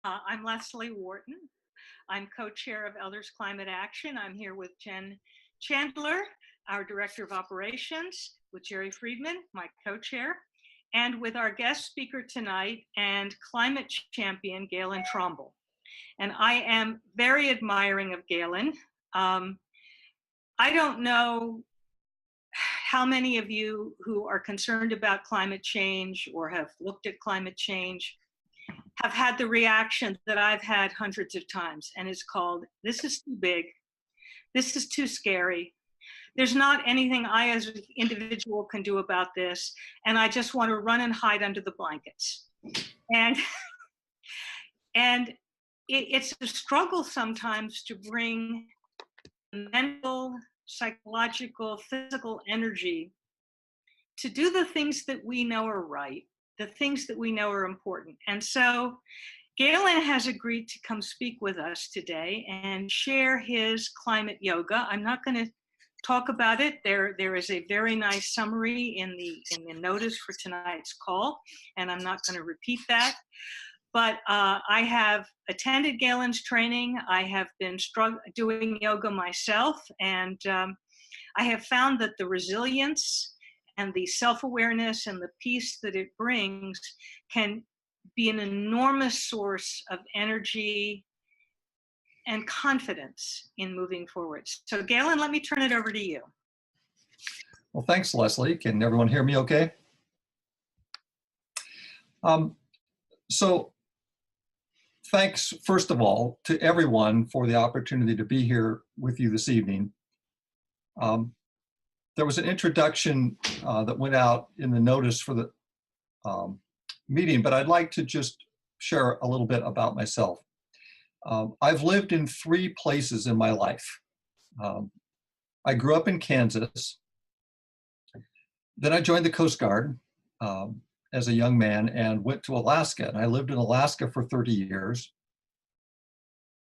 I'm Leslie Wharton. I'm co-chair of Elders Climate Action. I'm here with Jen Chandler, our Director of Operations, with Jerry Friedman, my co-chair, and with our guest speaker tonight and climate champion, Galen Tromble. And I am very admiring of Galen. I don't know how many of you who are concerned about climate change or have looked at climate change have had the reaction that I've had hundreds of times, and it's called, this is too big, this is too scary, there's not anything I as an individual can do about this, and I just want to run and hide under the blankets. And it's a struggle sometimes to bring mental, psychological, physical energy to do the things that we know are right, the things that we know are important. And so Galen has agreed to come speak with us today and share his climate yoga. I'm not going to talk about it. There is a very nice summary in the notice for tonight's call, and I'm not going to repeat that. But I have attended Galen's training. I have been doing yoga myself, and I have found that the resilience and the self-awareness and the peace that it brings can be an enormous source of energy and confidence in moving forward. So Galen, let me turn it over to you. Well, thanks, Leslie. Can everyone hear me okay? So thanks, first of all, to everyone for the opportunity to be here with you this evening. There was an introduction that went out in the notice for the meeting, but I'd like to just share a little bit about myself. I've lived in 3 places in my life. I grew up in Kansas. Then I joined the Coast Guard as a young man and went to Alaska. And I lived in Alaska for 30 years.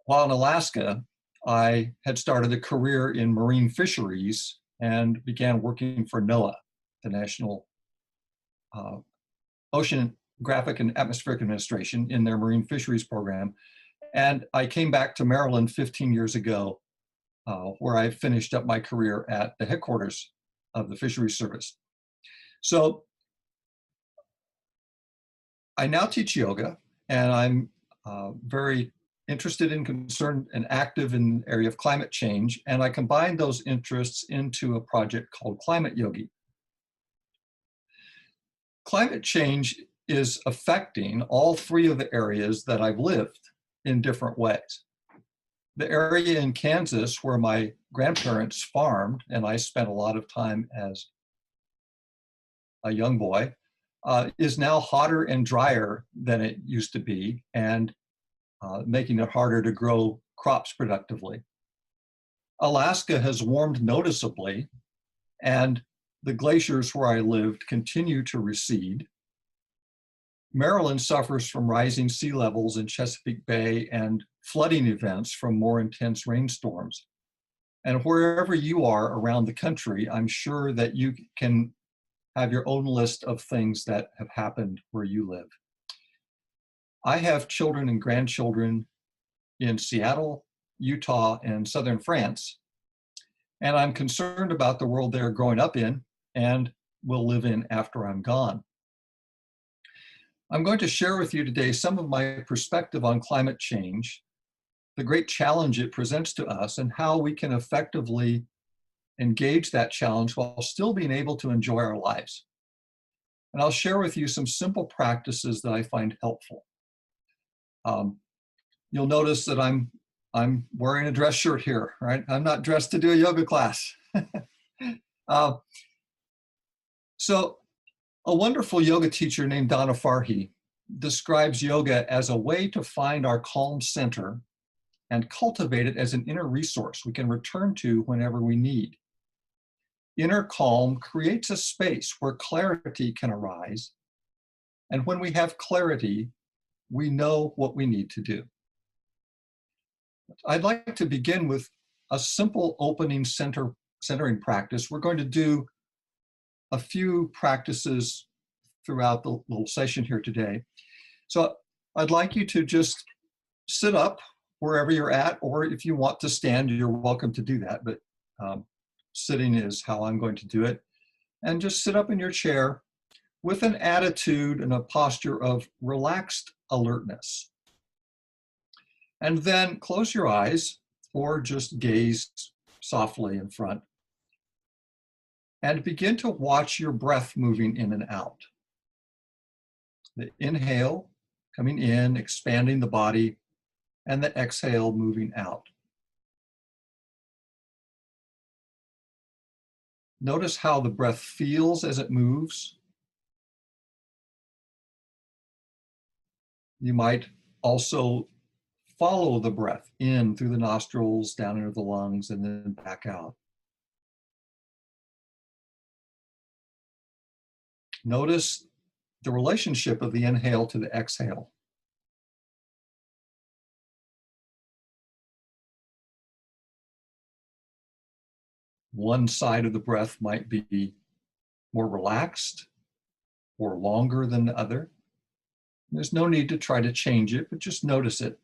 While in Alaska, I had started a career in marine fisheries and began working for NOAA, the National Oceanographic and Atmospheric Administration, in their marine fisheries program. And I came back to Maryland 15 years ago, where I finished up my career at the headquarters of the Fisheries Service. So I now teach yoga, and I'm very interested and concerned and active in the area of climate change, and I combine those interests into a project called Climate Yogi. Climate change is affecting all 3 of the areas that I've lived in different ways. The area in Kansas where my grandparents farmed, and I spent a lot of time as a young boy, is now hotter and drier than it used to be, and making it harder to grow crops productively. Alaska has warmed noticeably, and the glaciers where I lived continue to recede. Maryland suffers from rising sea levels in Chesapeake Bay and flooding events from more intense rainstorms. And wherever you are around the country, I'm sure that you can have your own list of things that have happened where you live. I have children and grandchildren in Seattle, Utah, and southern France, and I'm concerned about the world they're growing up in and will live in after I'm gone. I'm going to share with you today some of my perspective on climate change, the great challenge it presents to us, and how we can effectively engage that challenge while still being able to enjoy our lives. And I'll share with you some simple practices that I find helpful. You'll notice that I'm wearing a dress shirt here, right? I'm not dressed to do a yoga class. So a wonderful yoga teacher named Donna Farhi describes yoga as a way to find our calm center and cultivate it as an inner resource we can return to whenever we need. Inner calm creates a space where clarity can arise. And when we have clarity, we know what we need to do. I'd like to begin with a simple opening centering practice. We're going to do a few practices throughout the little session here today. So I'd like you to just sit up wherever you're at, or if you want to stand, you're welcome to do that. But sitting is how I'm going to do it. And just sit up in your chair with an attitude and a posture of relaxed alertness. And then close your eyes or just gaze softly in front and begin to watch your breath moving in and out. The inhale coming in, expanding the body, and the exhale moving out. Notice how the breath feels as it moves. You might also follow the breath in through the nostrils, down into the lungs, and then back out. Notice the relationship of the inhale to the exhale. One side of the breath might be more relaxed or longer than the other. There's no need to try to change it, but just notice it.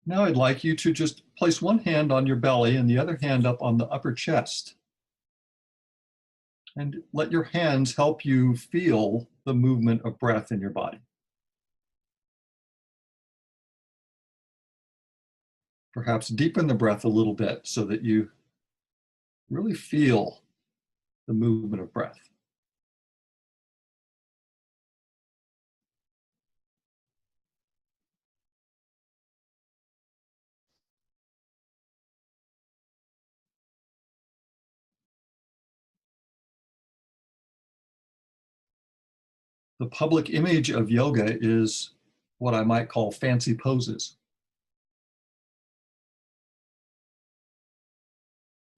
Now I'd like you to just place one hand on your belly and the other hand up on the upper chest. And let your hands help you feel the movement of breath in your body. Perhaps deepen the breath a little bit so that you really feel the movement of breath. The public image of yoga is what I might call fancy poses.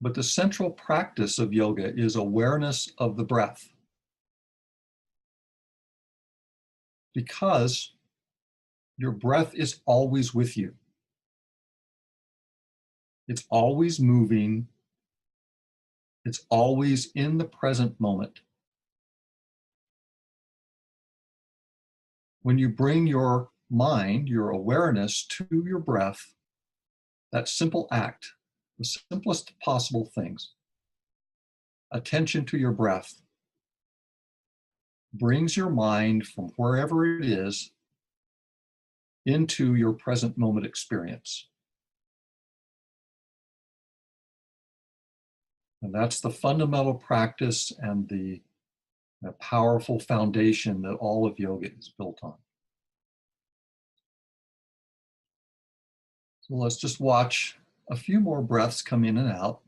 But the central practice of yoga is awareness of the breath. Because your breath is always with you. It's always moving. It's always in the present moment. When you bring your mind, your awareness to your breath, that simple act, the simplest possible things, attention to your breath, brings your mind from wherever it is into your present moment experience. And that's the fundamental practice and the powerful foundation that all of yoga is built on. So let's just watch a few more breaths come in and out.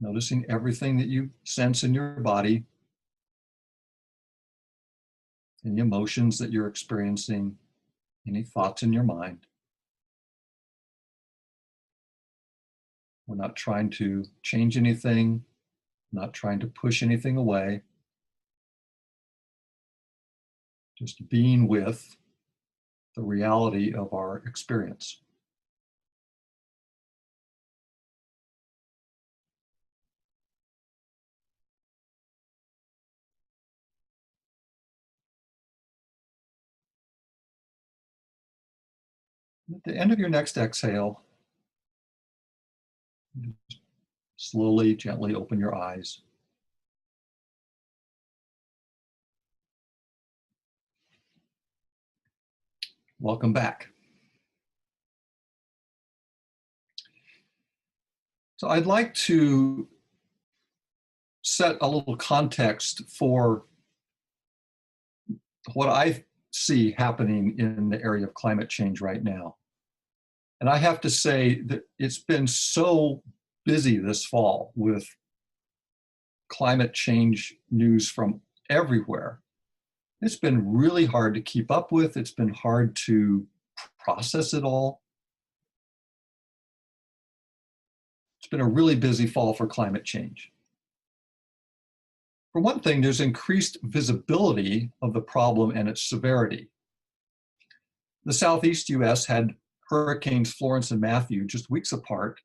Noticing everything that you sense in your body, any emotions that you're experiencing, any thoughts in your mind. We're not trying to change anything, not trying to push anything away. Just being with the reality of our experience. At the end of your next exhale, slowly, gently open your eyes. Welcome back. So I'd like to set a little context for what I see happening in the area of climate change right now. And I have to say that it's been so busy this fall with climate change news from everywhere. It's been really hard to keep up with. It's been hard to process it all. It's been a really busy fall for climate change. For one thing, there's increased visibility of the problem and its severity. The Southeast US had Hurricanes Florence and Matthew just weeks apart.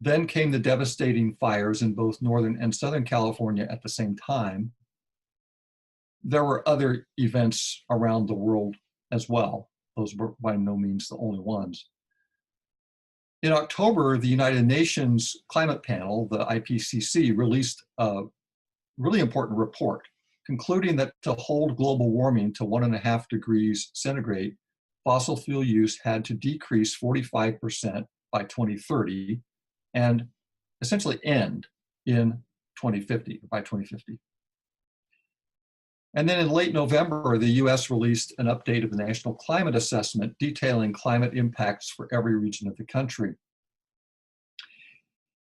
Then came the devastating fires in both Northern and Southern California at the same time. There were other events around the world as well. Those were by no means the only ones. In October, the United Nations Climate Panel, the IPCC, released a really important report concluding that to hold global warming to 1.5 degrees centigrade, fossil fuel use had to decrease 45% by 2030 and essentially end in 2050, by 2050. And then in late November, the US released an update of the National Climate Assessment detailing climate impacts for every region of the country.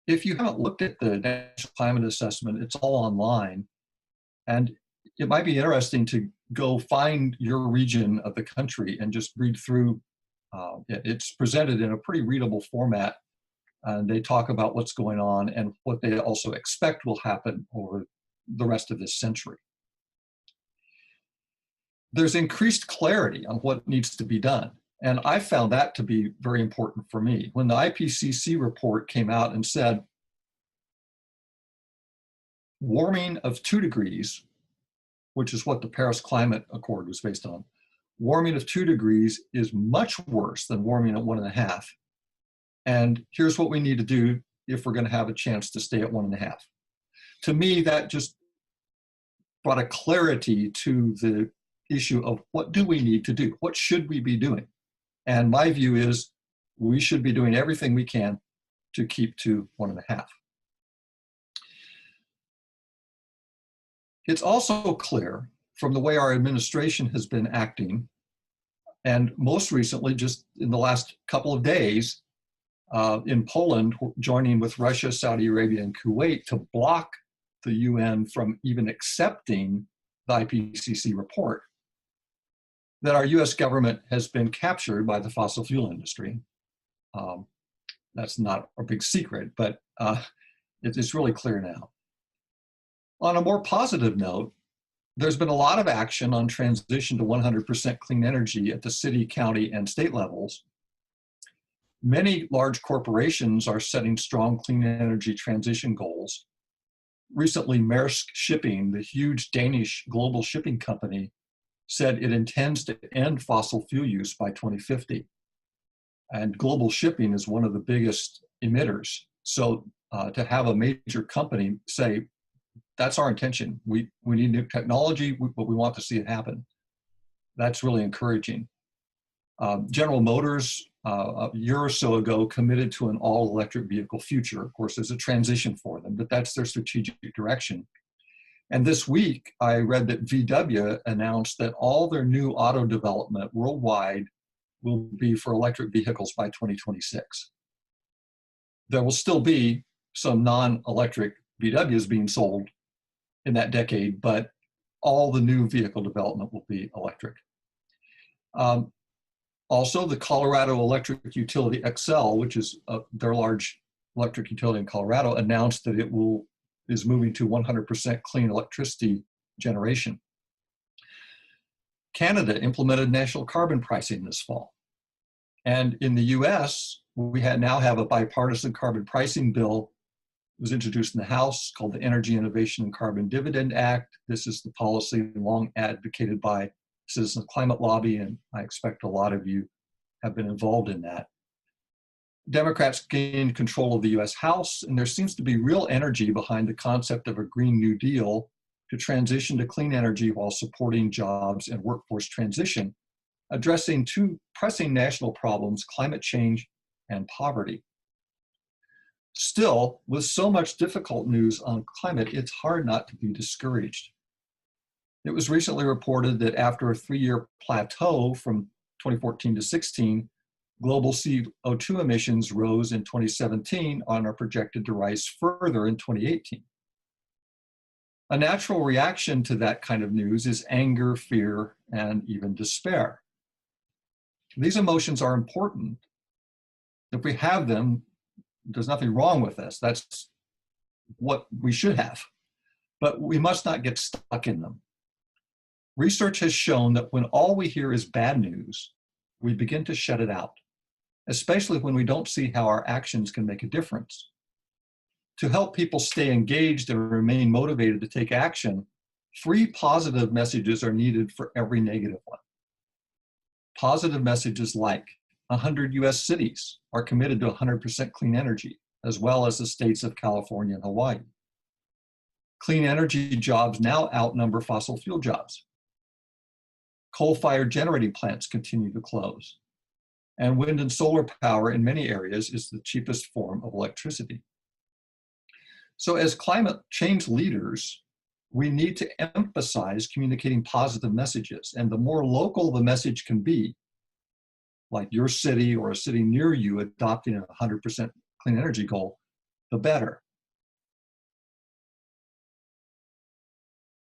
If you haven't looked at the National Climate Assessment, it's all online. And it might be interesting to go find your region of the country and just read through. It's presented in a pretty readable format. And they talk about what's going on and what they also expect will happen over the rest of this century. There's increased clarity on what needs to be done. And I found that to be very important for me. When the IPCC report came out and said, warming of 2 degrees, which is what the Paris Climate Accord was based on, warming of 2 degrees is much worse than warming at 1.5. And here's what we need to do if we're going to have a chance to stay at 1.5. To me, that just brought a clarity to the issue of what do we need to do? What should we be doing? And my view is we should be doing everything we can to keep to 1.5. It's also clear from the way our administration has been acting, and most recently, just in the last couple of days, in Poland, joining with Russia, Saudi Arabia, and Kuwait to block the UN from even accepting the IPCC report, that our US government has been captured by the fossil fuel industry. That's not a big secret, but it's really clear now. On a more positive note, there's been a lot of action on transition to 100% clean energy at the city, county, and state levels. Many large corporations are setting strong clean energy transition goals. Recently, Maersk Shipping, the huge Danish global shipping company, said it intends to end fossil fuel use by 2050. And global shipping is one of the biggest emitters. So to have a major company say, that's our intention. We need new technology, but we want to see it happen. That's really encouraging. General Motors, a year or so ago, committed to an all-electric vehicle future. Of course, there's a transition for them, but that's their strategic direction. And this week, I read that VW announced that all their new auto development worldwide will be for electric vehicles by 2026. There will still be some non-electric VWs being sold in that decade, but all the new vehicle development will be electric. Also, the Colorado Electric Utility XL, which is their large electric utility in Colorado, announced that it is moving to 100% clean electricity generation. Canada implemented national carbon pricing this fall. And in the US, we now have a bipartisan carbon pricing bill. It was introduced in the House called the Energy Innovation and Carbon Dividend Act. This is the policy long advocated by Citizen Climate Lobby, and I expect a lot of you have been involved in that. Democrats gained control of the US House, and there seems to be real energy behind the concept of a Green New Deal to transition to clean energy while supporting jobs and workforce transition, addressing two pressing national problems, climate change and poverty. Still, with so much difficult news on climate, it's hard not to be discouraged. It was recently reported that after a 3-year plateau from 2014 to 16, global CO2 emissions rose in 2017 and are projected to rise further in 2018. A natural reaction to that kind of news is anger, fear, and even despair. These emotions are important. If we have them, there's nothing wrong with this. That's what we should have. But we must not get stuck in them. Research has shown that when all we hear is bad news, we begin to shut it out, especially when we don't see how our actions can make a difference. To help people stay engaged and remain motivated to take action, 3 positive messages are needed for every negative one. Positive messages like 100 US cities are committed to 100% clean energy, as well as the states of California and Hawaii. Clean energy jobs now outnumber fossil fuel jobs. Coal-fired generating plants continue to close. And wind and solar power in many areas is the cheapest form of electricity. So as climate change leaders, we need to emphasize communicating positive messages. And the more local the message can be, like your city or a city near you adopting a 100% clean energy goal, the better.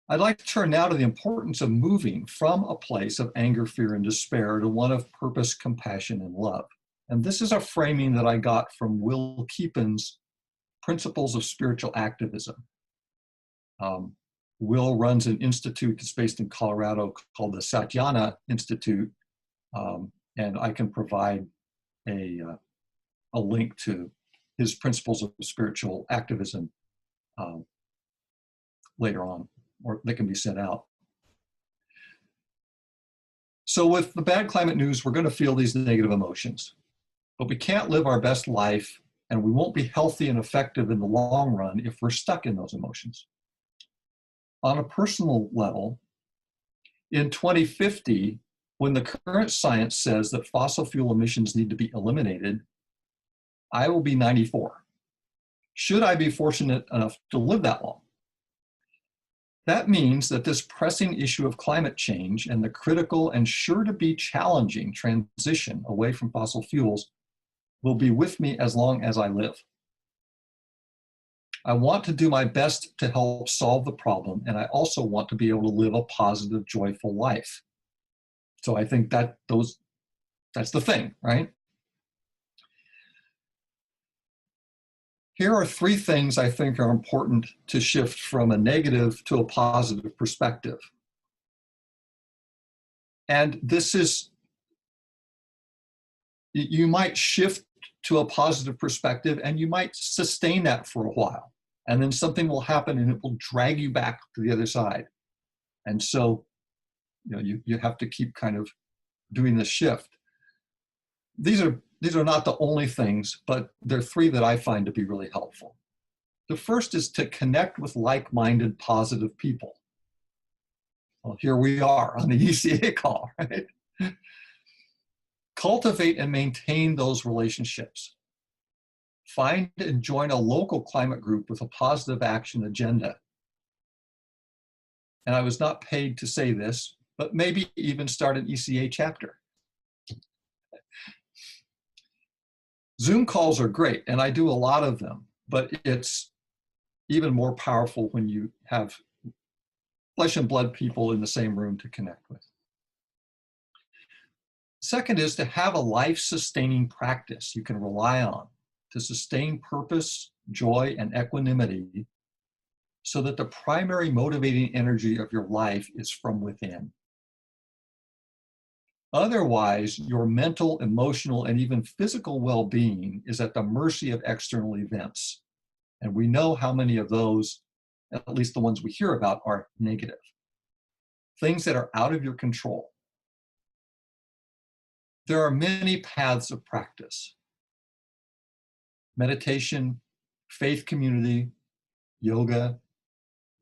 I'd like to turn now to the importance of moving from a place of anger, fear, and despair to one of purpose, compassion, and love. And this is a framing that I got from Will Keepin's Principles of Spiritual Activism. Will runs an institute that's based in Colorado called the Satyana Institute, and I can provide a link to his Principles of Spiritual Activism later on, or they can be sent out. So with the bad climate news, we're going to feel these negative emotions, but we can't live our best life, and we won't be healthy and effective in the long run if we're stuck in those emotions. On a personal level, in 2050, when the current science says that fossil fuel emissions need to be eliminated, I will be 94. Should I be fortunate enough to live that long? That means that this pressing issue of climate change and the critical and sure to be challenging transition away from fossil fuels will be with me as long as I live. I want to do my best to help solve the problem, and I also want to be able to live a positive, joyful life. So I think that's the thing, right? Here are 3 things I think are important to shift from a negative to a positive perspective. And this is, you might shift to a positive perspective and you might sustain that for a while. And then something will happen and it will drag you back to the other side. And so, you have to keep kind of doing this shift. These are not the only things, but they're 3 that I find to be really helpful. The first is to connect with like-minded, positive people. Well, here we are on the ECA call, right? Cultivate and maintain those relationships. Find and join a local climate group with a positive action agenda. And I was not paid to say this, but maybe even start an ECA chapter. Zoom calls are great, and I do a lot of them, but it's even more powerful when you have flesh and blood people in the same room to connect with. Second is to have a life-sustaining practice you can rely on to sustain purpose, joy, and equanimity so that the primary motivating energy of your life is from within. Otherwise, your mental, emotional, and even physical well-being is at the mercy of external events. And we know how many of those, at least the ones we hear about, are negative. Things that are out of your control. There are many paths of practice. Meditation, faith community, yoga,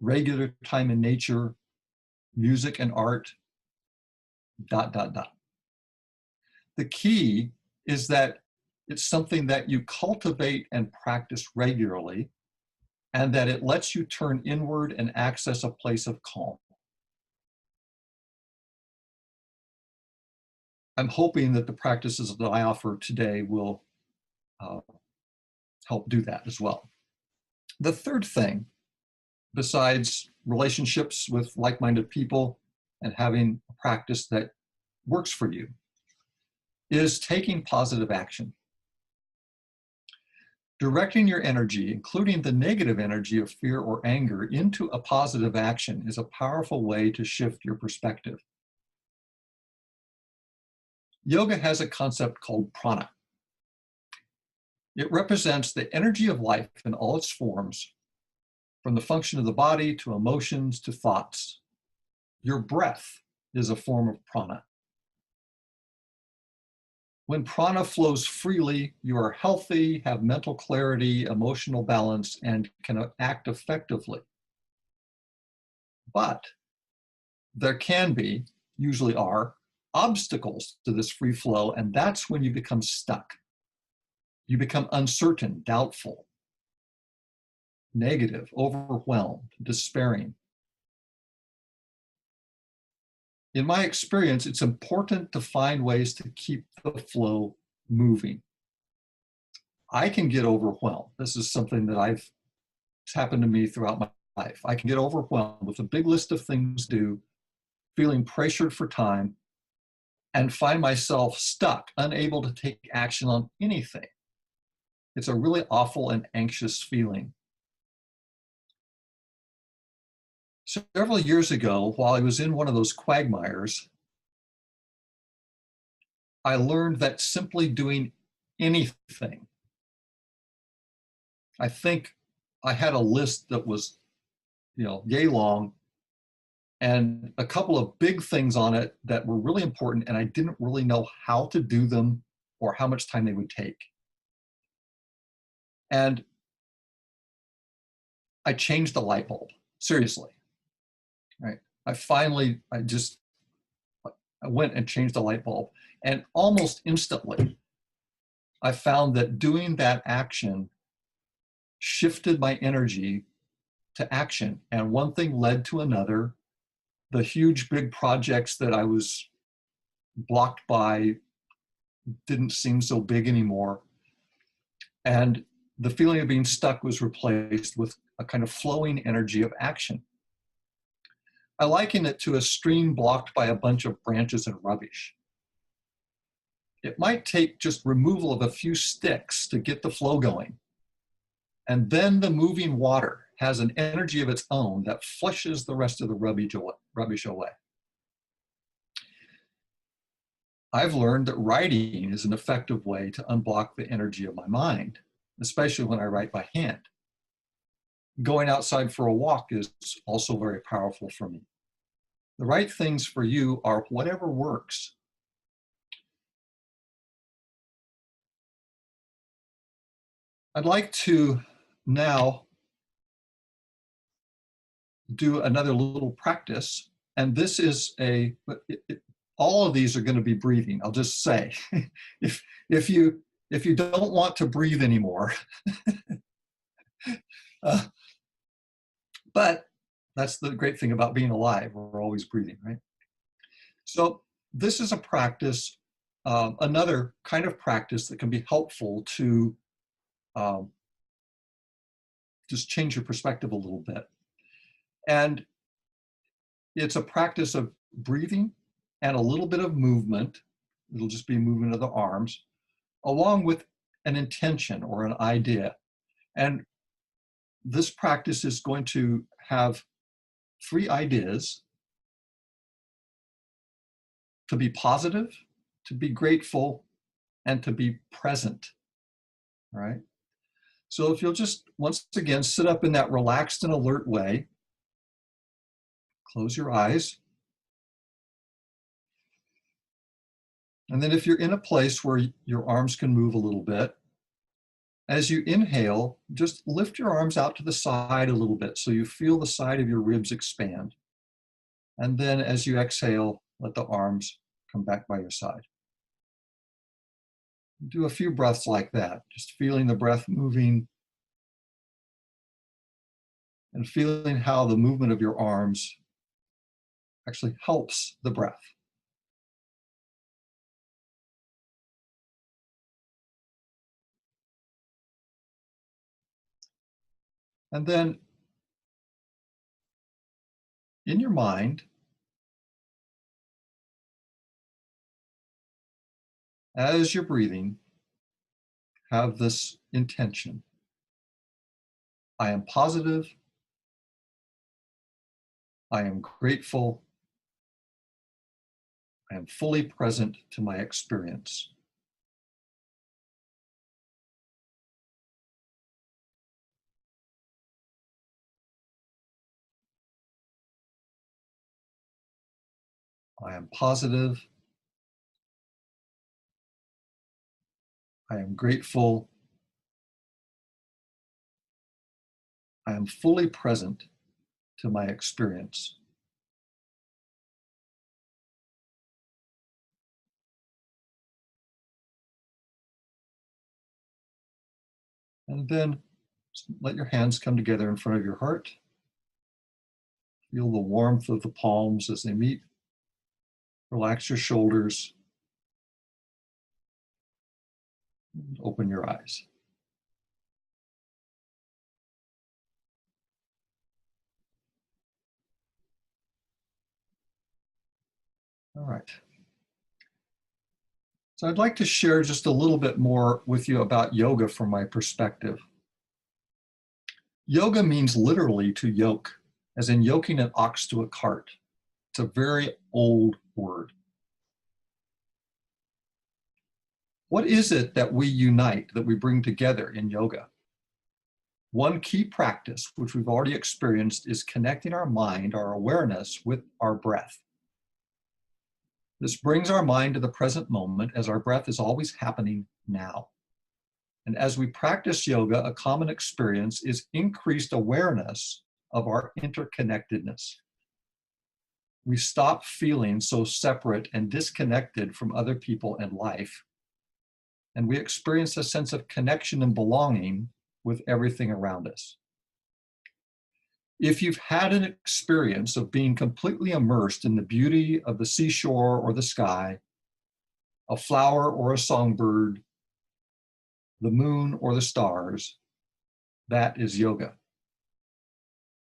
regular time in nature, music and art, ... The key is that it's something that you cultivate and practice regularly, and that it lets you turn inward and access a place of calm. I'm hoping that the practices that I offer today will help do that as well. The third thing, besides relationships with like-minded people and having a practice that works for you, is taking positive action. Directing your energy, including the negative energy of fear or anger, into a positive action is a powerful way to shift your perspective. Yoga has a concept called prana. It represents the energy of life in all its forms, from the function of the body to emotions to thoughts. Your breath is a form of prana. When prana flows freely, you are healthy, have mental clarity, emotional balance, and can act effectively. But there can be, usually are, obstacles to this free flow, and that's when you become stuck. You become uncertain, doubtful, negative, overwhelmed, despairing. In my experience, it's important to find ways to keep the flow moving. I can get overwhelmed. This is something that it's happened to me throughout my life. I can get overwhelmed with a big list of things to do, feeling pressured for time, and find myself stuck, unable to take action on anything. It's a really awful and anxious feeling. Several years ago, while I was in one of those quagmires, I learned that simply doing anything, I think I had a list that was, yay long, and a couple of big things on it that were really important, and I didn't really know how to do them or how much time they would take. And I changed the light bulb, seriously, right? I went and changed the light bulb, and almost instantly, I found that doing that action shifted my energy to action, and one thing led to another. The huge, big projects that I was blocked by didn't seem so big anymore. And the feeling of being stuck was replaced with a kind of flowing energy of action. I liken it to a stream blocked by a bunch of branches and rubbish. It might take just removal of a few sticks to get the flow going. And then the moving water has an energy of its own that flushes the rest of the rubbish away. I've learned that writing is an effective way to unblock the energy of my mind, especially when I write by hand. Going outside for a walk is also very powerful for me. The right things for you are whatever works. I'd like to now do another little practice, and this is all of these are going to be breathing. I'll just say, if you don't want to breathe anymore, but that's the great thing about being alive. We're always breathing, right? So this is a practice, another kind of practice that can be helpful to just change your perspective a little bit. And it's a practice of breathing and a little bit of movement. It'll just be movement of the arms, along with an intention or an idea. And this practice is going to have 3 ideas: to be positive, to be grateful, and to be present. All right. So if you'll just once again sit up in that relaxed and alert way, close your eyes. And then if you're in a place where your arms can move a little bit, as you inhale, just lift your arms out to the side a little bit so you feel the side of your ribs expand. And then as you exhale, let the arms come back by your side. Do a few breaths like that, just feeling the breath moving and feeling how the movement of your arms actually helps the breath. And then in your mind, as you're breathing, have this intention: I am positive, I am grateful, I am fully present to my experience. I am positive. I am grateful. I am fully present to my experience. And then let your hands come together in front of your heart. Feel the warmth of the palms as they meet. Relax your shoulders. And open your eyes. All right. So I'd like to share just a little bit more with you about yoga from my perspective. Yoga means literally to yoke, as in yoking an ox to a cart. It's a very old word. What is it that we unite, that we bring together in yoga? One key practice, which we've already experienced, is connecting our mind, our awareness, with our breath. This brings our mind to the present moment, as our breath is always happening now. And as we practice yoga, a common experience is increased awareness of our interconnectedness. We stop feeling so separate and disconnected from other people and life, and we experience a sense of connection and belonging with everything around us. If you've had an experience of being completely immersed in the beauty of the seashore or the sky, a flower or a songbird, the moon or the stars, that is yoga.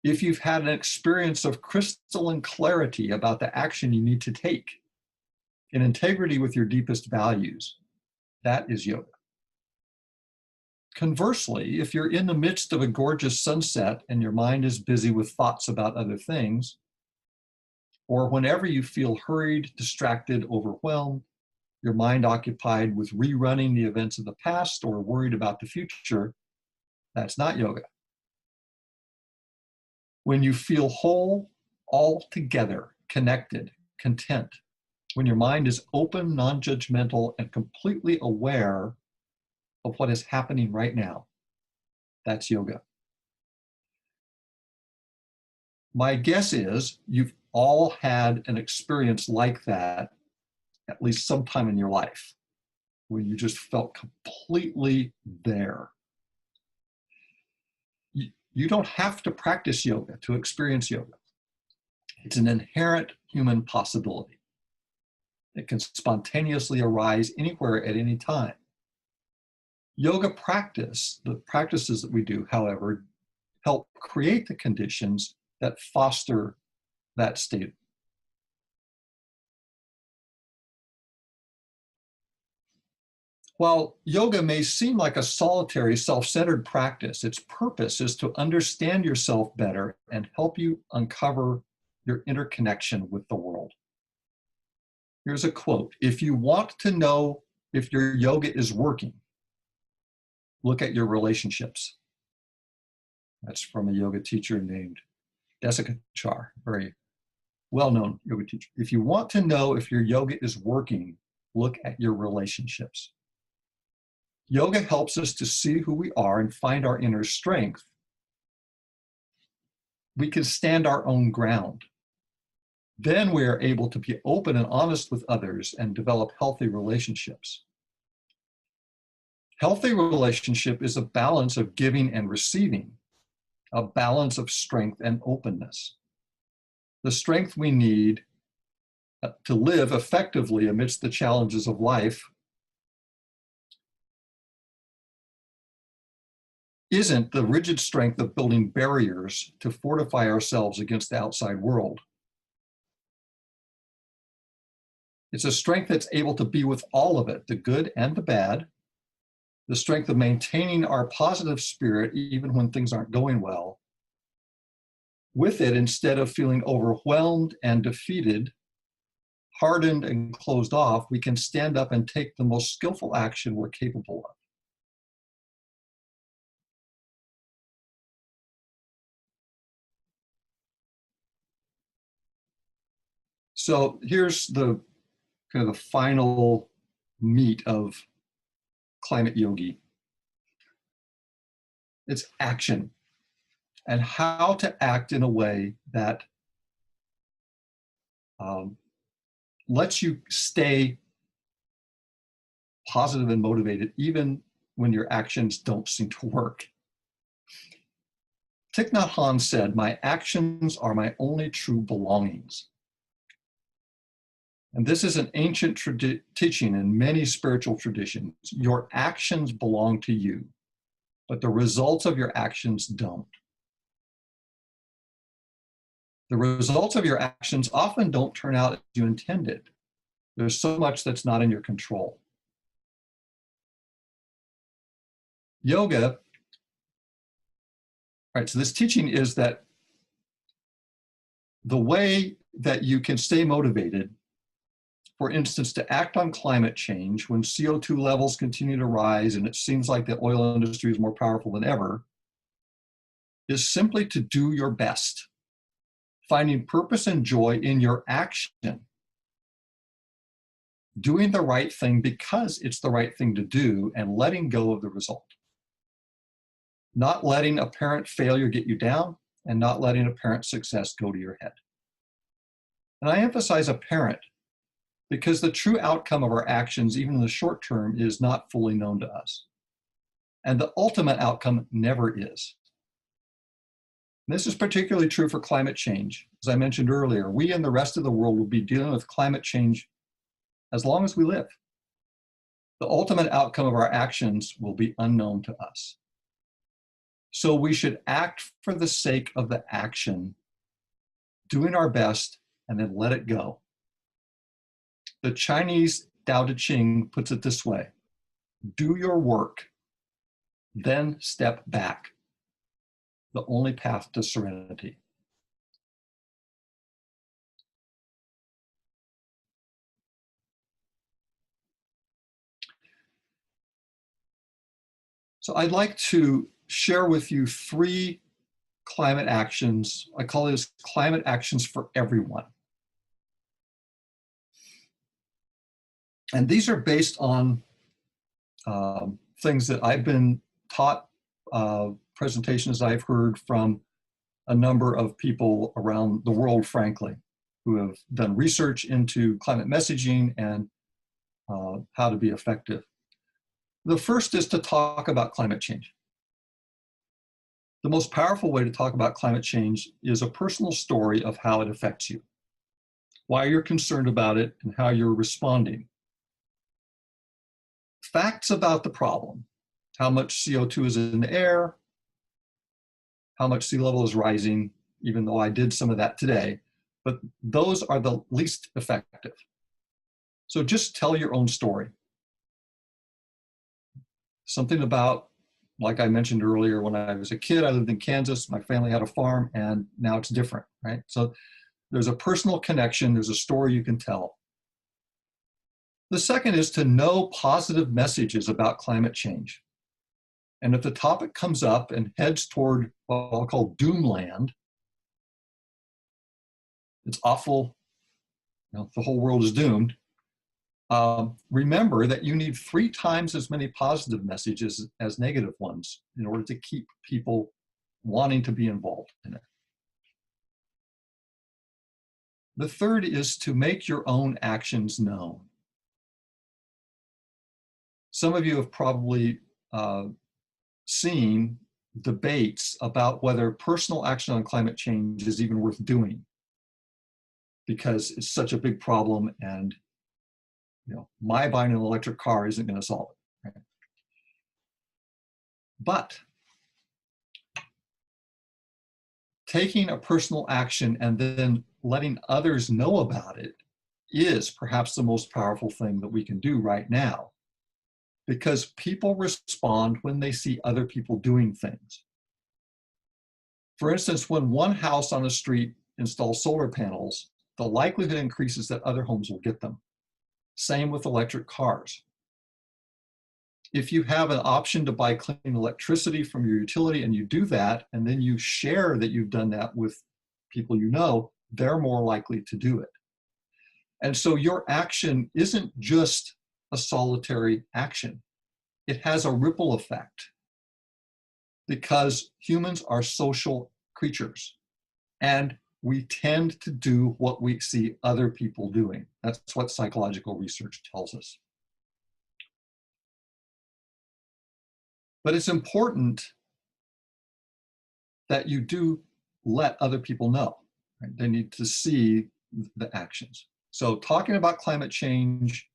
If you've had an experience of crystalline clarity about the action you need to take, in integrity with your deepest values, that is yoga. Conversely, if you're in the midst of a gorgeous sunset and your mind is busy with thoughts about other things, or whenever you feel hurried, distracted, overwhelmed, your mind occupied with rerunning the events of the past or worried about the future, that's not yoga. When you feel whole, all together, connected, content, when your mind is open, non-judgmental, and completely aware of what is happening right now, that's yoga. My guess is you've all had an experience like that at least sometime in your life, when you just felt completely there. You don't have to practice yoga to experience yoga. It's an inherent human possibility. It can spontaneously arise anywhere at any time. Yoga practice, the practices that we do, however, help create the conditions that foster that state. While yoga may seem like a solitary, self-centered practice, its purpose is to understand yourself better and help you uncover your interconnection with the world. Here's a quote: "If you want to know if your yoga is working, look at your relationships." That's from a yoga teacher named Jessica Char, very well-known yoga teacher. If you want to know if your yoga is working, look at your relationships. Yoga helps us to see who we are and find our inner strength. We can stand our own ground. Then we are able to be open and honest with others and develop healthy relationships. Healthy relationship is a balance of giving and receiving, a balance of strength and openness. The strength we need to live effectively amidst the challenges of life isn't the rigid strength of building barriers to fortify ourselves against the outside world. It's a strength that's able to be with all of it, the good and the bad, the strength of maintaining our positive spirit even when things aren't going well. With it, instead of feeling overwhelmed and defeated, hardened and closed off, we can stand up and take the most skillful action we're capable of. So here's the kind of the final meat of climate yogi. It's action, and how to act in a way that lets you stay positive and motivated even when your actions don't seem to work. Thich Nhat Hanh said, "My actions are my only true belongings." And this is an ancient teaching in many spiritual traditions. Your actions belong to you, but the results of your actions don't. The results of your actions often don't turn out as you intended. There's so much that's not in your control. Yoga, right, so this teaching is that the way that you can stay motivated, for instance, to act on climate change when CO2 levels continue to rise and it seems like the oil industry is more powerful than ever, is simply to do your best, finding purpose and joy in your action, doing the right thing because it's the right thing to do, and letting go of the result. Not letting apparent failure get you down, and not letting apparent success go to your head. And I emphasize apparent because the true outcome of our actions, even in the short term, is not fully known to us. And the ultimate outcome never is. This is particularly true for climate change. As I mentioned earlier, we and the rest of the world will be dealing with climate change as long as we live. The ultimate outcome of our actions will be unknown to us. So we should act for the sake of the action, doing our best, and then let it go. The Chinese Tao Te Ching puts it this way: do your work, then step back. The only path to serenity. So I'd like to share with you 3 climate actions. I call this climate actions for everyone. And these are based on things that I've been taught, presentations I've heard from a number of people around the world, frankly, who have done research into climate messaging and how to be effective. The first is to talk about climate change. The most powerful way to talk about climate change is a personal story of how it affects you, why you're concerned about it, and how you're responding. Facts about the problem: how much CO2 is in the air, how much sea level is rising, even though I did some of that today, but those are the least effective. So just tell your own story. Something about, like I mentioned earlier, when I was a kid, I lived in Kansas, my family had a farm, and now it's different, right? So there's a personal connection, there's a story you can tell. The second is to know positive messages about climate change. And if the topic comes up and heads toward what I'll call doomland, it's awful, the whole world is doomed, remember that you need 3 times as many positive messages as negative ones in order to keep people wanting to be involved in it. The third is to make your own actions known. Some of you have probably seen debates about whether personal action on climate change is even worth doing because it's such a big problem, and my buying an electric car isn't going to solve it. Right? But taking a personal action and then letting others know about it is perhaps the most powerful thing that we can do right now, because people respond when they see other people doing things. For instance, when one house on the street installs solar panels, the likelihood increases that other homes will get them. Same with electric cars. If you have an option to buy clean electricity from your utility and you do that, and then you share that you've done that with people you know, they're more likely to do it. And so your action isn't just a solitary action. It has a ripple effect because humans are social creatures and we tend to do what we see other people doing. That's what psychological research tells us. But it's important that you do let other people know. Right? They need to see the actions. So talking about climate change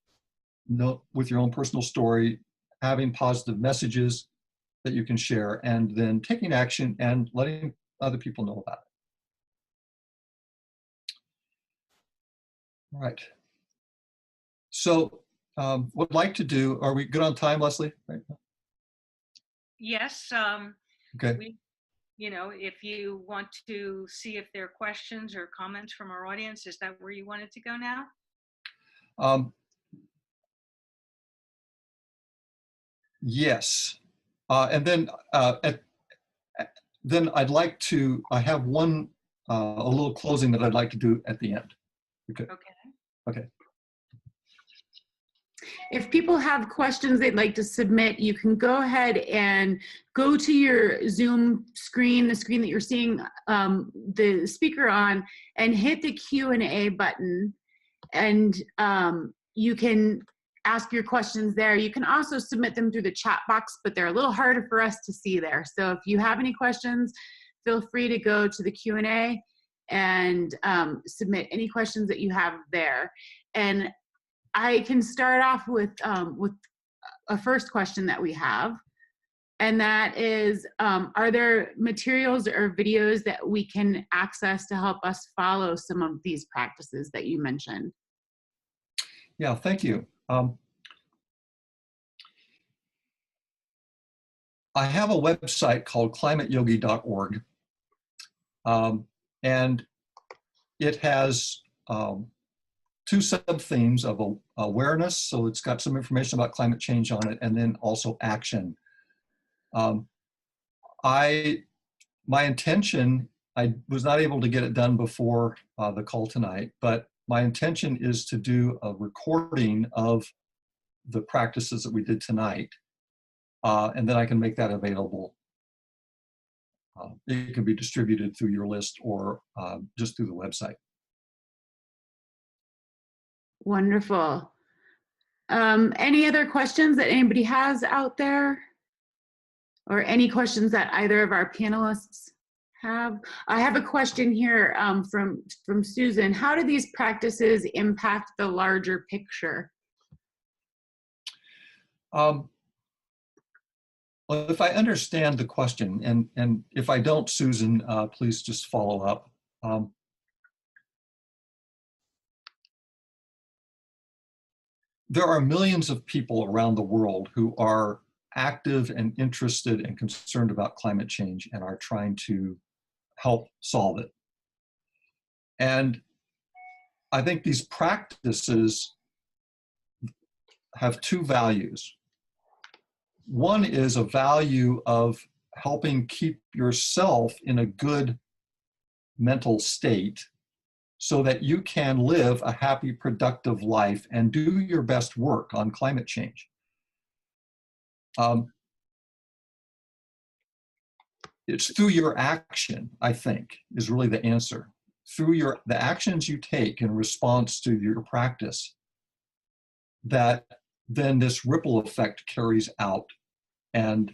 with your own personal story, having positive messages that you can share, and then taking action and letting other people know about it. All right. So what I'd like to do, are we good on time, Leslie? Right. Yes. Okay. If you want to see if there are questions or comments from our audience, is that where you wanted to go now? Yes. And then then I'd like to, I have one, a little closing that I'd like to do at the end. Okay. Okay. If people have questions they'd like to submit, you can go ahead and go to your Zoom screen, the screen that you're seeing the speaker on, and hit the Q&A button. And you can ask your questions there. You can also submit them through the chat box, but they're a little harder for us to see there. So if you have any questions, feel free to go to the Q&A and submit any questions that you have there. And I can start off with a first question that we have, and that is, are there materials or videos that we can access to help us follow some of these practices that you mentioned? Yeah, thank you. I have a website called climateyogi.org, and it has two sub-themes of awareness, so it's got some information about climate change on it, and then also action. My intention, I was not able to get it done before the call tonight, but my intention is to do a recording of the practices that we did tonight, and then I can make that available. It can be distributed through your list or just through the website. Wonderful. Any other questions that anybody has out there? Or any questions that either of our panelists have? I have a question here from Susan. How do these practices impact the larger picture? Well, if I understand the question, and if I don't, Susan, please just follow up. There are millions of people around the world who are active and interested and concerned about climate change and are trying to help solve it. And I think these practices have two values. One is a value of helping keep yourself in a good mental state so that you can live a happy, productive life and do your best work on climate change. It's through your action, I think, is really the answer. Through the actions you take in response to your practice, that then this ripple effect carries out, and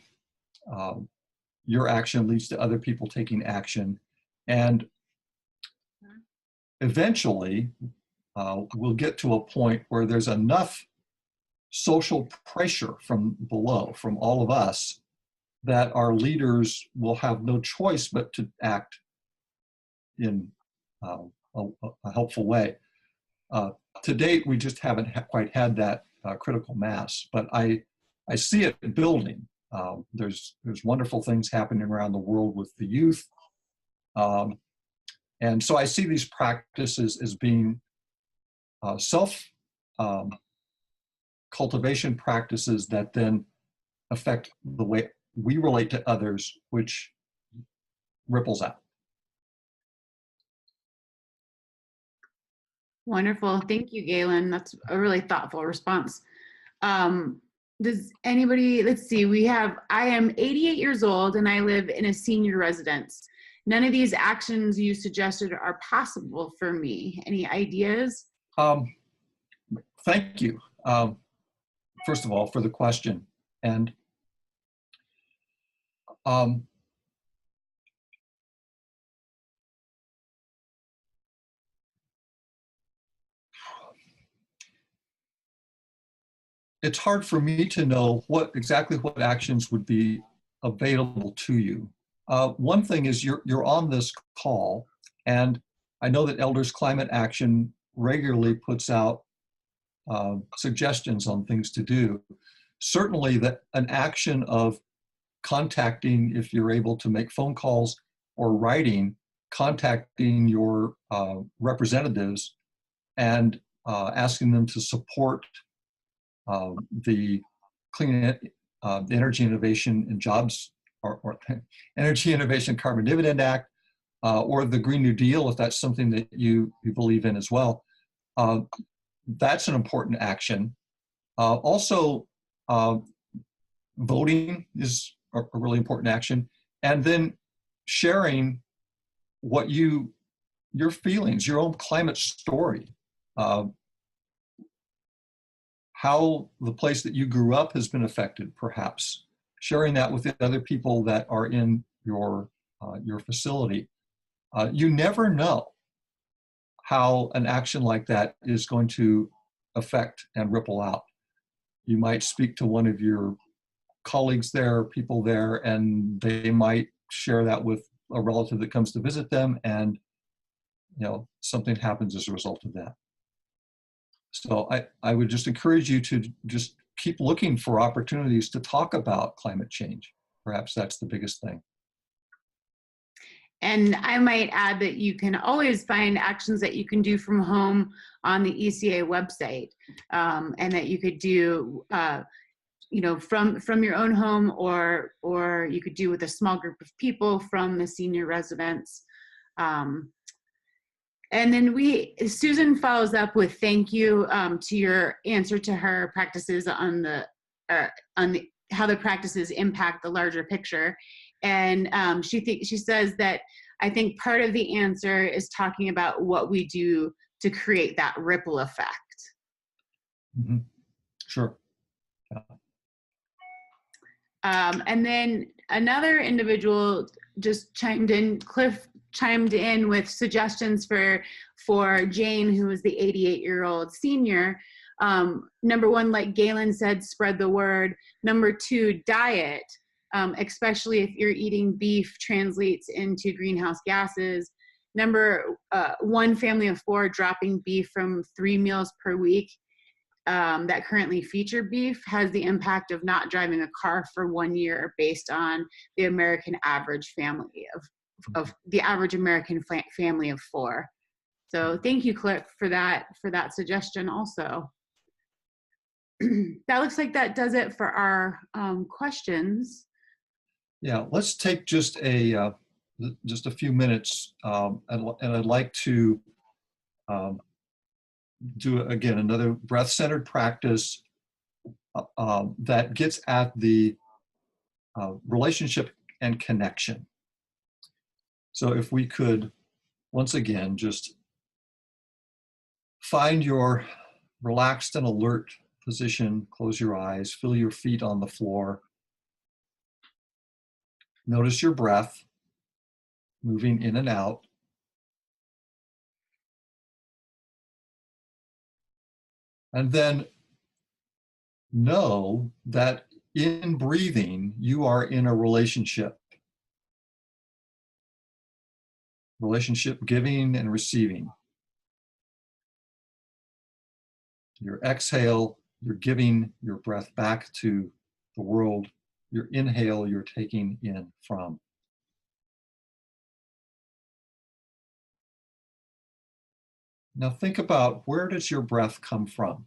your action leads to other people taking action. And eventually, we'll get to a point where there's enough social pressure from below, from all of us, that our leaders will have no choice but to act in a helpful way. To date, we just haven't quite had that critical mass, but I see it building. There's wonderful things happening around the world with the youth. And so I see these practices as being self cultivation practices that then affect the way we relate to others, which ripples out. Wonderful. Thank you, Galen. That's a really thoughtful response. Does anybody, let's see, I am 88 years old and I live in a senior residence. None of these actions you suggested are possible for me. Any ideas? Thank you, first of all, for the question. And it's hard for me to know exactly what actions would be available to you. One thing is you're on this call, and I know that Elders Climate Action regularly puts out suggestions on things to do. Certainly that an action of contacting, if you're able to make phone calls or writing, contacting your representatives and asking them to support the Clean Energy Innovation and Jobs, or Energy Innovation Carbon Dividend Act, or the Green New Deal, if that's something that you believe in as well. That's an important action. Also, voting is a really important action. And then sharing what your feelings, your own climate story, how the place that you grew up has been affected, perhaps. Sharing that with the other people that are in your facility. You never know how an action like that is going to affect and ripple out. You might speak to one of your colleagues there, people there, and they might share that with a relative that comes to visit them, and something happens as a result of that. So I would just encourage you to just keep looking for opportunities to talk about climate change. Perhaps that's the biggest thing. And I might add that you can always find actions that you can do from home on the ECA website, and that you could do, from your own home, or you could do with a small group of people from the senior residence. And then Susan follows up with thank you to your answer to her practices on how the practices impact the larger picture. And she says that I think part of the answer is talking about what we do to create that ripple effect. Mm-hmm. Sure. Yeah. And then another individual just chimed in, Cliff chimed in with suggestions for Jane, who is the 88-year-old senior. Number one, like Galen said, spread the word. Number two, diet, especially if you're eating beef, translates into greenhouse gases. Number one, family of four, dropping beef from 3 meals per week that currently feature beef has the impact of not driving a car for 1 year based on the American average family of the average American family of four. So thank you, Cliff, for that suggestion also. That looks like that does it for our questions. Yeah, let's take just a few minutes, and I'd like to do again another breath-centered practice that gets at the relationship and connection. So if we could, once again, just find your relaxed and alert position, close your eyes, feel your feet on the floor. Notice your breath moving in and out. And then know that in breathing, you are in a relationship giving and receiving. Your exhale, you're giving your breath back to the world. Your inhale, you're taking in from. Now think about, where does your breath come from?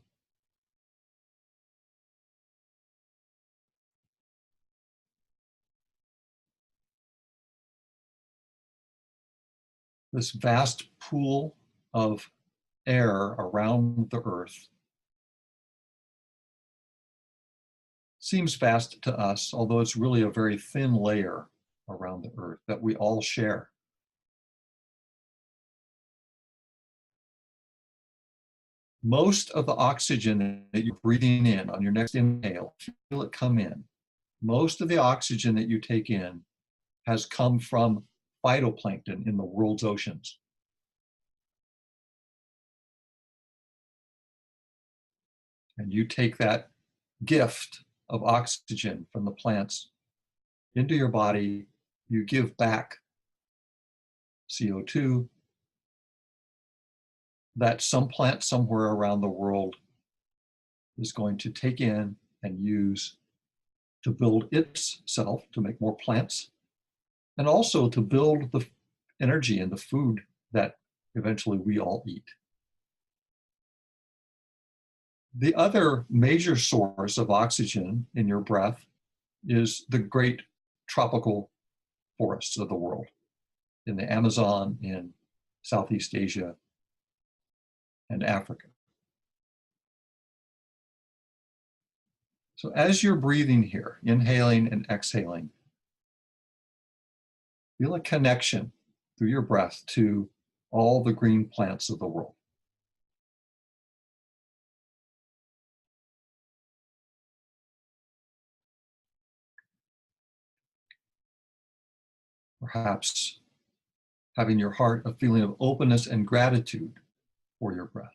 This vast pool of air around the earth seems vast to us, although it's really a very thin layer around the earth that we all share. Most of the oxygen that you're breathing in on your next inhale, feel it come in. Most of the oxygen that you take in has come from phytoplankton in the world's oceans. And you take that gift of oxygen from the plants into your body, you give back CO2 that some plant somewhere around the world is going to take in and use to build itself, to make more plants, and also to build the energy and the food that eventually we all eat. The other major source of oxygen in your breath is the great tropical forests of the world, in the Amazon, in Southeast Asia, and Africa. So as you're breathing here, inhaling and exhaling, feel a connection through your breath to all the green plants of the world. Perhaps having your heart a feeling of openness and gratitude for your breath.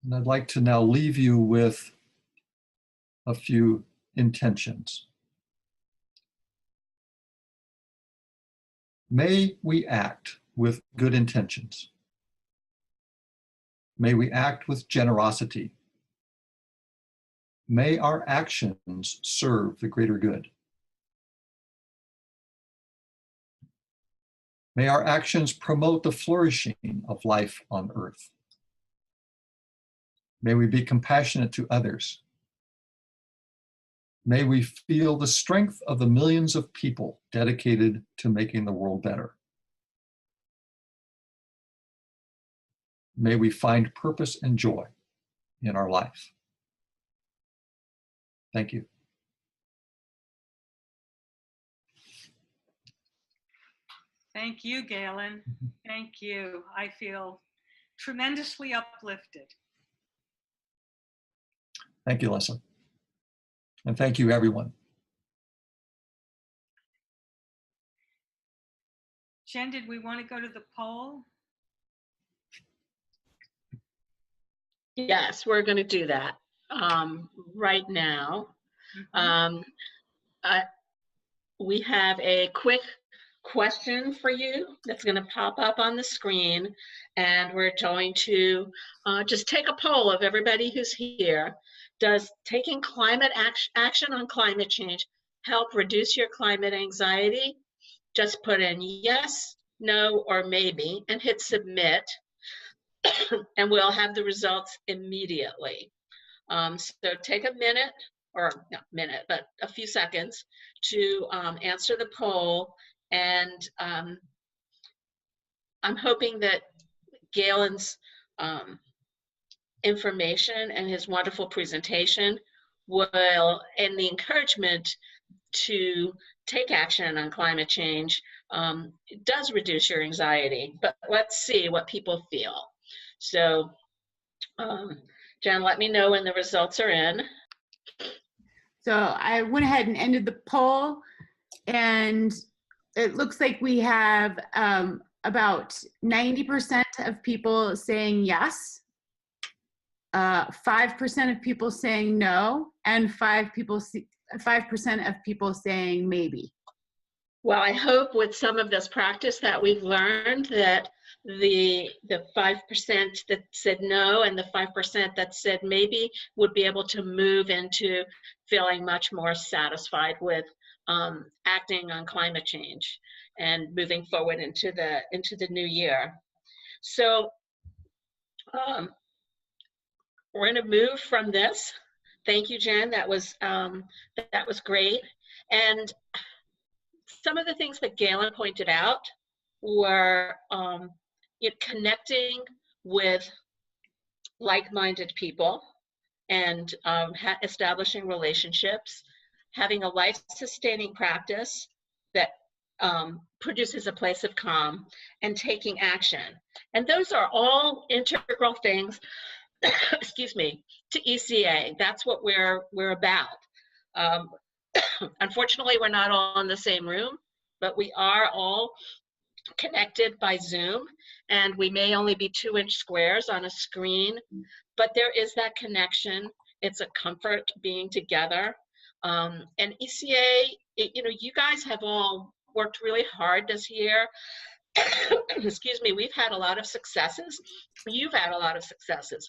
And I'd like to now leave you with a few intentions. May we act with good intentions. May we act with generosity. May our actions serve the greater good. May our actions promote the flourishing of life on earth. May we be compassionate to others. May we feel the strength of the millions of people dedicated to making the world better. May we find purpose and joy in our life. Thank you. Thank you, Galen. Thank you. I feel tremendously uplifted. Thank you, Lessa. And thank you, everyone. Jen, did we want to go to the poll? Yes, we're going to do that right now. We have a quick question for you that's going to pop up on the screen, and we're going to just take a poll of everybody who's here. Does taking climate action on climate change help reduce your climate anxiety? Just put in yes, no, or maybe and hit submit, and we'll have the results immediately. So take a minute, or not minute, but a few seconds to answer the poll. And I'm hoping that Galen's information and his wonderful presentation will, and the encouragement to take action on climate change, does reduce your anxiety. But let's see what people feel. So Jen, let me know when the results are in. So I went ahead and ended the poll, and it looks like we have about 90% of people saying yes, 5% of people saying no, and 5% of people saying maybe. Well, I hope with some of this practice that we've learned that the 5% that said no and the 5% that said maybe would be able to move into feeling much more satisfied with acting on climate change and moving forward into the new year. So we're going to move from this. Thank you, Jen. That was great. And some of the things that Galen pointed out were connecting with like-minded people and establishing relationships, having a life-sustaining practice that produces a place of calm, and taking action. And those are all integral things, excuse me, to ECA. That's what we're about. Unfortunately, we're not all in the same room, but we are all connected by Zoom, and we may only be 2-inch squares on a screen, but there is that connection. It's a comfort being together. And ECA, you guys have all worked really hard this year. Excuse me, we've had a lot of successes. You've had a lot of successes.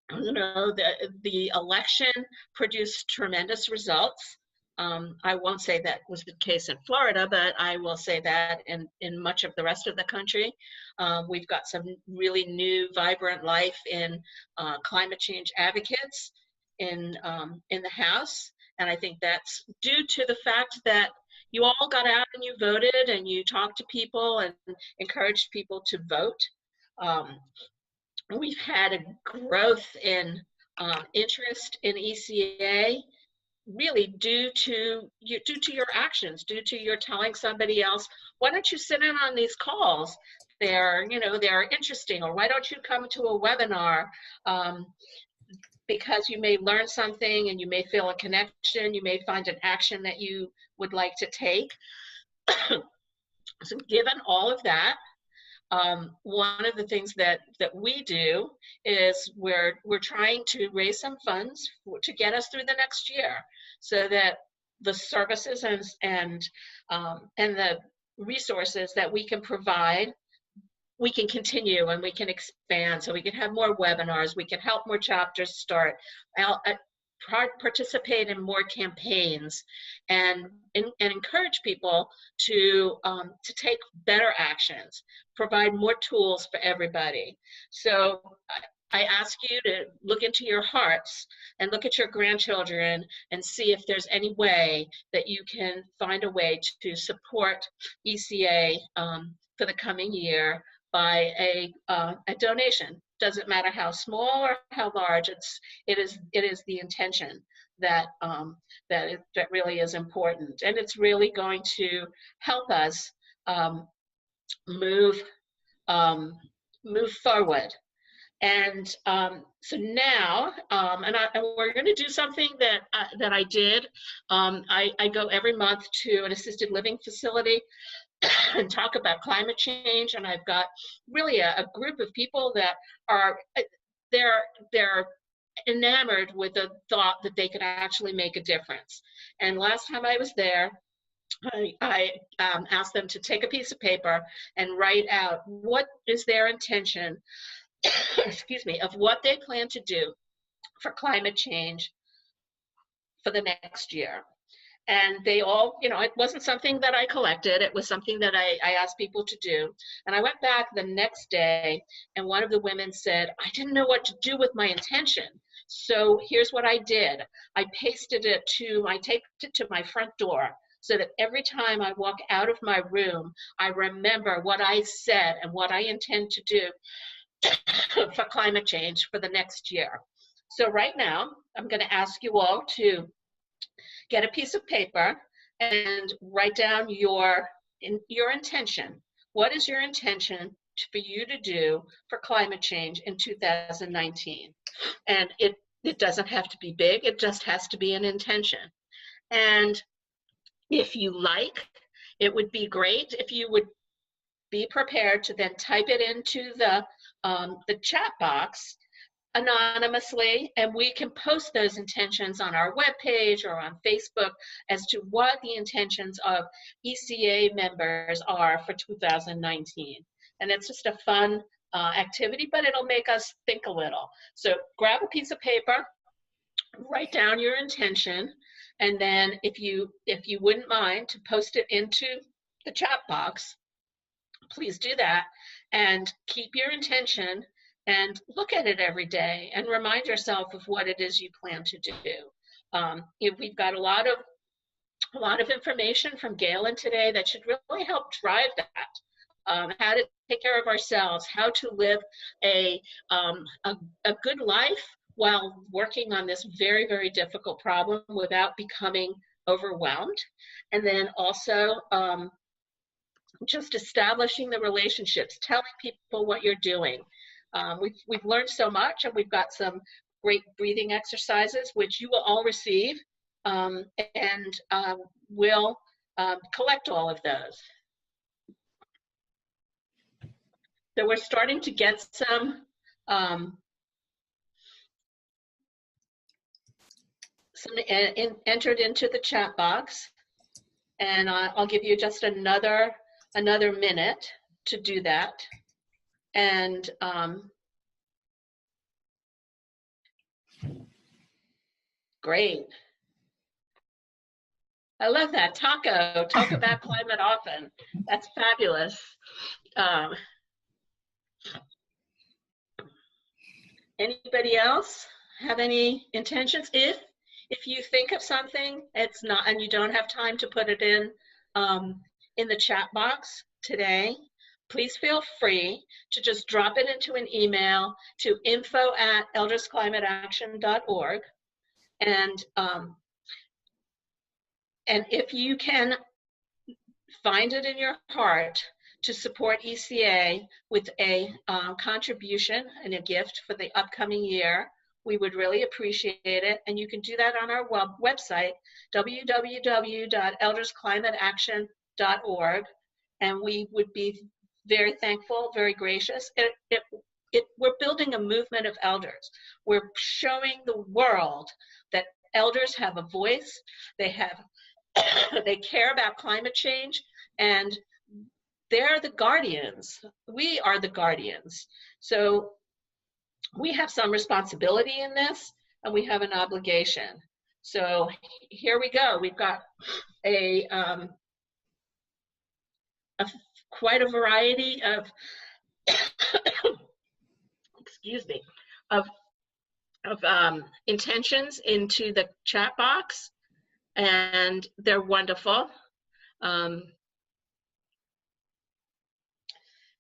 The election produced tremendous results. I won't say that was the case in Florida, but I will say that in much of the rest of the country. We've got some really new, vibrant life in climate change advocates in the House. And I think that's due to the fact that you all got out and you voted and you talked to people and encouraged people to vote. We've had a growth in interest in ECA, really due to your actions, due to your telling somebody else, why don't you sit in on these calls? They're interesting. Or why don't you come to a webinar? Because you may learn something and you may feel a connection, you may find an action that you would like to take. So given all of that, one of the things that we do is we're trying to raise some funds to get us through the next year, so that the services and the resources that we can provide, we can continue and we can expand, so we can have more webinars, we can help more chapters start, participate in more campaigns, and encourage people to take better actions, provide more tools for everybody. So I ask you to look into your hearts and look at your grandchildren and see if there's any way that you can find a way to support ECA for the coming year by a donation. Doesn't matter how small or how large. It is the intention that that really is important, and it's really going to help us move forward. And so now, and we're going to do something that I did. I go every month to an assisted living facility and talk about climate change, and I've got really a group of people that are they're enamored with the thought that they could actually make a difference. And last time I was there, I asked them to take a piece of paper and write out what is their intention, excuse me, of what they plan to do for climate change for the next year. And they all, it wasn't something that I collected. It was something that I asked people to do. And I went back the next day, and one of the women said, I didn't know what to do with my intention. So here's what I did. I taped it to my front door, so that every time I walk out of my room, I remember what I said and what I intend to do for climate change for the next year. So right now, I'm going to ask you all to get a piece of paper and write down your intention. What is your intention for you to do for climate change in 2019? And it doesn't have to be big, it just has to be an intention. And if you like, it would be great if you would be prepared to then type it into the chat box anonymously, and we can post those intentions on our webpage or on Facebook as to what the intentions of ECA members are for 2019. And it's just a fun activity, but it'll make us think a little. So grab a piece of paper, write down your intention, and then if you wouldn't mind to post it into the chat box, please do that, and keep your intention and look at it every day and remind yourself of what it is you plan to do. We've got a lot of information from Galen today that should really help drive that. How to take care of ourselves, how to live a good life while working on this very, very difficult problem without becoming overwhelmed. And then also just establishing the relationships, telling people what you're doing. We've learned so much, and we've got some great breathing exercises, which you will all receive, and we'll collect all of those. So we're starting to get some entered into the chat box, and I'll give you just another minute to do that. And great. I love that. Taco, talk about climate often. That's fabulous. Anybody else have any intentions? If you think of something, it's not, and you don't have time to put it in the chat box today, please feel free to just drop it into an email to info@eldersclimateaction.org. And if you can find it in your heart to support ECA with a contribution and a gift for the upcoming year, we would really appreciate it. And you can do that on our website, www.eldersclimateaction.org. And we would be very thankful, very gracious. We're building a movement of elders. We're showing the world that elders have a voice. They care about climate change, and they're the guardians. We are the guardians. So we have some responsibility in this, and we have an obligation. So here we go. We've got quite a variety of excuse me, of intentions into the chat box, and they're wonderful.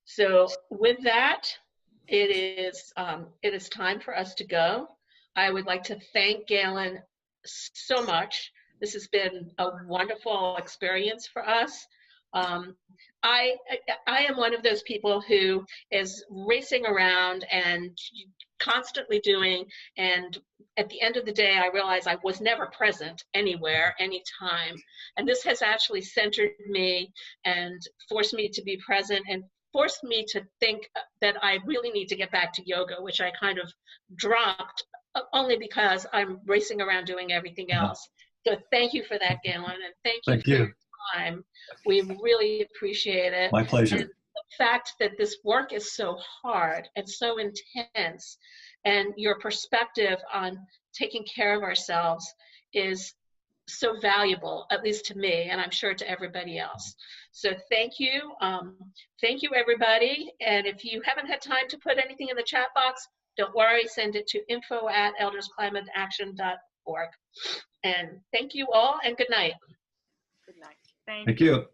So with that, it is time for us to go. I would like to thank Galen so much. This has been a wonderful experience for us. I am one of those people who is racing around and constantly doing, and at the end of the day, I realized I was never present anywhere, anytime. And this has actually centered me and forced me to be present and forced me to think that I really need to get back to yoga, which I kind of dropped only because I'm racing around doing everything else. So thank you for that, Galen, and thank you for your time. We really appreciate it. My pleasure. And the fact that this work is so hard and so intense, and your perspective on taking care of ourselves is so valuable, at least to me, and I'm sure to everybody else. So thank you. Thank you, everybody. And if you haven't had time to put anything in the chat box, don't worry, send it to info@eldersclimateaction.org. And thank you all, and good night. Good night. Thank you.